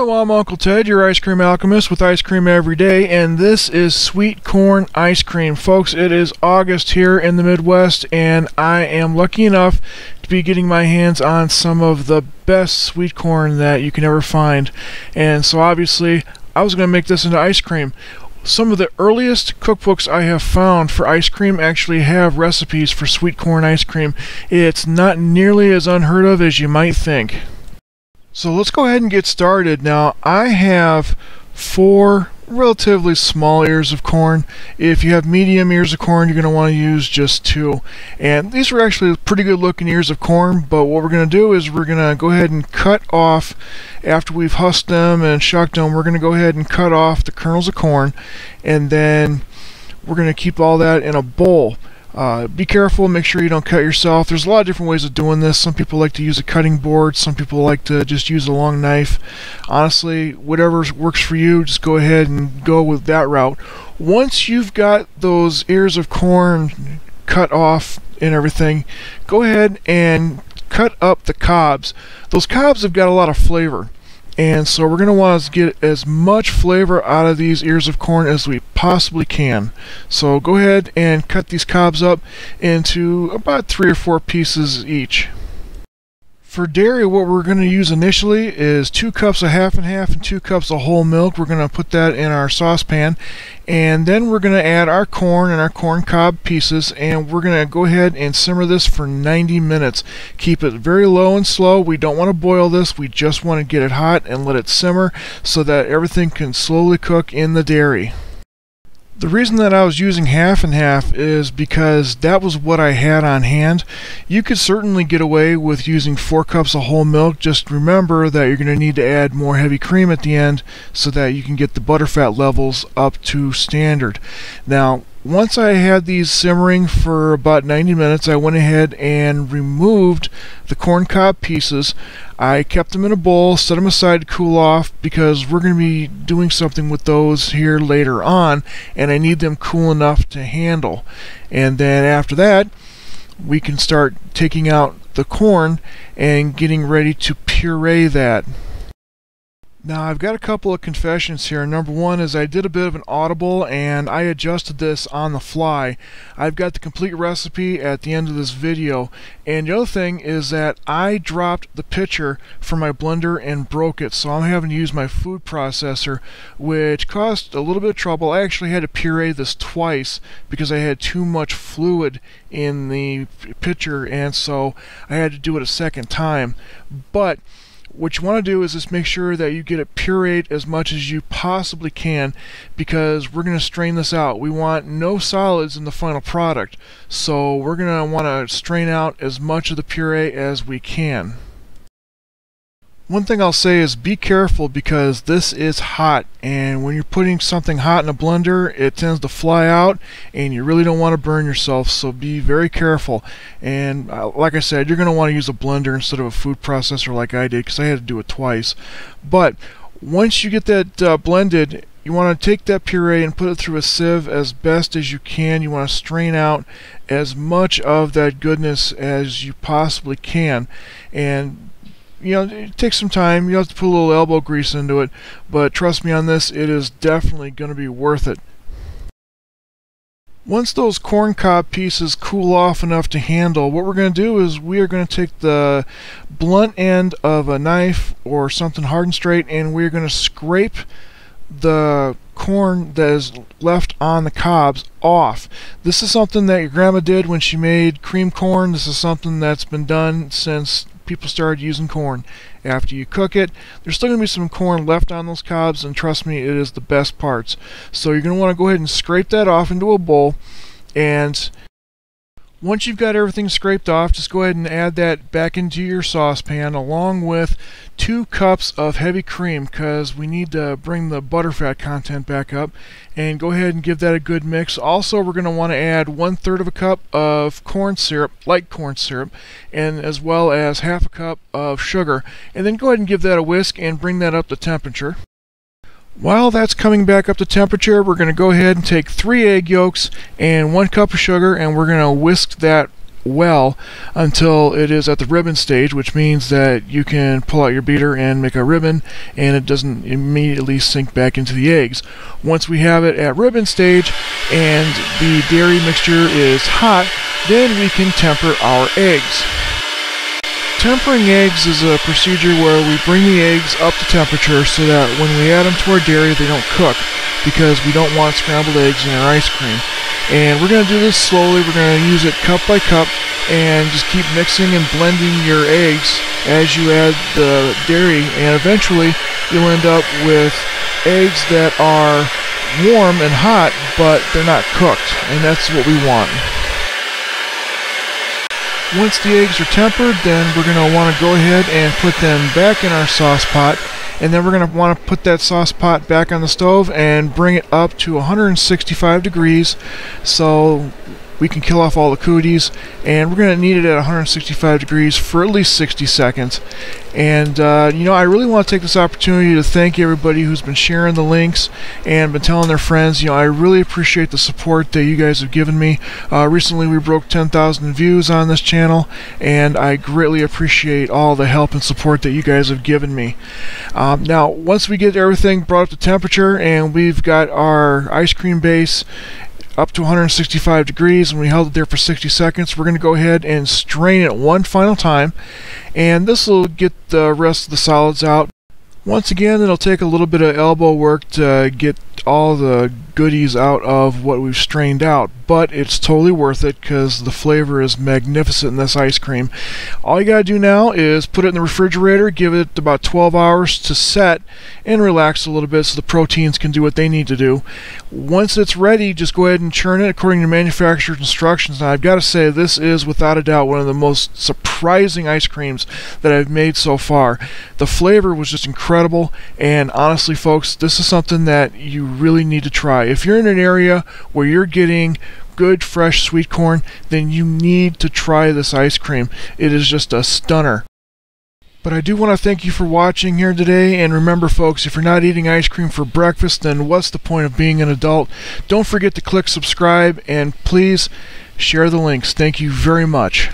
Hello, I'm Uncle Ted, your ice cream alchemist with ice cream every day, and this is sweet corn ice cream. Folks, it is August here in the Midwest, and I am lucky enough to be getting my hands on some of the best sweet corn that you can ever find. And so obviously, I was going to make this into ice cream. Some of the earliest cookbooks I have found for ice cream actually have recipes for sweet corn ice cream. It's not nearly as unheard of as you might think. So let's go ahead and get started. Now, I have 4 relatively small ears of corn. If you have medium ears of corn, you're going to want to use just 2. And these are actually pretty good looking ears of corn, but what we're going to do is we're going to go ahead and cut off, after we've husked them and shucked them, we're going to go ahead and cut off the kernels of corn, and then we're going to keep all that in a bowl. Be careful, make sure you don't cut yourself. There's a lot of different ways of doing this. Some people like to use a cutting board, some people like to just use a long knife. Honestly, whatever works for you, just go ahead and go with that route. Once you've got those ears of corn cut off and everything, go ahead and cut up the cobs. Those cobs have got a lot of flavor, and so we're going to want to get as much flavor out of these ears of corn as we possibly can. So go ahead and cut these cobs up into about 3 or 4 pieces each. For dairy, what we're going to use initially is 2 cups of half and half and 2 cups of whole milk. We're going to put that in our saucepan, and then we're going to add our corn and our corn cob pieces, and we're going to go ahead and simmer this for 90 minutes. Keep it very low and slow. We don't want to boil this. We just want to get it hot and let it simmer so that everything can slowly cook in the dairy. The reason that I was using half and half is because that was what I had on hand. You could certainly get away with using 4 cups of whole milk. Just remember that you're going to need to add more heavy cream at the end so that you can get the butterfat levels up to standard. Now, once I had these simmering for about 90 minutes, I went ahead and removed the corn cob pieces. I kept them in a bowl, set them aside to cool off, because we're going to be doing something with those here later on, and I need them cool enough to handle. And then after that, we can start taking out the corn and getting ready to puree that. Now, I've got a couple of confessions here. Number one is I did a bit of an audible and I adjusted this on the fly. I've got the complete recipe at the end of this video. And the other thing is that I dropped the pitcher from my blender and broke it, so I'm having to use my food processor, which caused a little bit of trouble. I actually had to puree this twice because I had too much fluid in the pitcher, and so I had to do it a second time. But what you want to do is just make sure that you get it pureed as much as you possibly can, because we're going to strain this out. We want no solids in the final product, so we're going to want to strain out as much of the puree as we can. One thing I'll say is be careful, because this is hot, and when you're putting something hot in a blender, it tends to fly out and you really don't want to burn yourself, so be very careful. And like I said, you're going to want to use a blender instead of a food processor like I did, because I had to do it twice. But once you get that blended, you want to take that puree and put it through a sieve as best as you can. You want to strain out as much of that goodness as you possibly can. And you know, it takes some time. You have to put a little elbow grease into it, but trust me on this, it is definitely going to be worth it. Once those corn cob pieces cool off enough to handle, what we're going to do is we are going to take the blunt end of a knife or something hard and straight, and we're going to scrape the corn that is left on the cobs off. This is something that your grandma did when she made cream corn. This is something that's been done since people started using corn. After you cook it, there's still going to be some corn left on those cobs, and trust me, it is the best parts. So you're going to want to go ahead and scrape that off into a bowl, and once you've got everything scraped off, just go ahead and add that back into your saucepan along with 2 cups of heavy cream, because we need to bring the butterfat content back up, and go ahead and give that a good mix. Also, we're going to want to add 1/3 of a cup of corn syrup, light corn syrup, and as well as half a cup of sugar, and then go ahead and give that a whisk and bring that up to temperature. While that's coming back up to temperature, we're going to go ahead and take 3 egg yolks and 1 cup of sugar, and we're going to whisk that well until it is at the ribbon stage, which means that you can pull out your beater and make a ribbon and it doesn't immediately sink back into the eggs. Once we have it at ribbon stage and the dairy mixture is hot, then we can temper our eggs. Tempering eggs is a procedure where we bring the eggs up to temperature so that when we add them to our dairy they don't cook, because we don't want scrambled eggs in our ice cream. And we're going to do this slowly. We're going to use it cup by cup and just keep mixing and blending your eggs as you add the dairy, and eventually you'll end up with eggs that are warm and hot, but they're not cooked, and that's what we want. Once the eggs are tempered, then we're going to want to go ahead and put them back in our sauce pot, and then we're going to want to put that sauce pot back on the stove and bring it up to 165 degrees so we can kill off all the cooties, and we're going to need it at 165 degrees for at least 60 seconds. And I really want to take this opportunity to thank everybody who's been sharing the links and been telling their friends. I really appreciate the support that you guys have given me. Recently we broke 10,000 views on this channel, and I greatly appreciate all the help and support that you guys have given me. Now, once we get everything brought up to temperature and we've got our ice cream base up to 165 degrees and we held it there for 60 seconds, we're going to go ahead and strain it one final time, and this will get the rest of the solids out. Once again, it'll take a little bit of elbow work to get all the goodies out of what we've strained out, but it's totally worth it because the flavor is magnificent in this ice cream. All you gotta do now is put it in the refrigerator, give it about 12 hours to set, and relax a little bit so the proteins can do what they need to do. Once it's ready, just go ahead and churn it according to manufacturer's instructions. Now, I've got to say, this is without a doubt one of the most surprising ice creams that I've made so far. The flavor was just incredible, and honestly folks, this is something that you really need to try. If you're in an area where you're getting good fresh sweet corn, then you need to try this ice cream. It is just a stunner. But I do want to thank you for watching here today, and remember folks, if you're not eating ice cream for breakfast, then what's the point of being an adult? Don't forget to click subscribe, and please share the links. Thank you very much.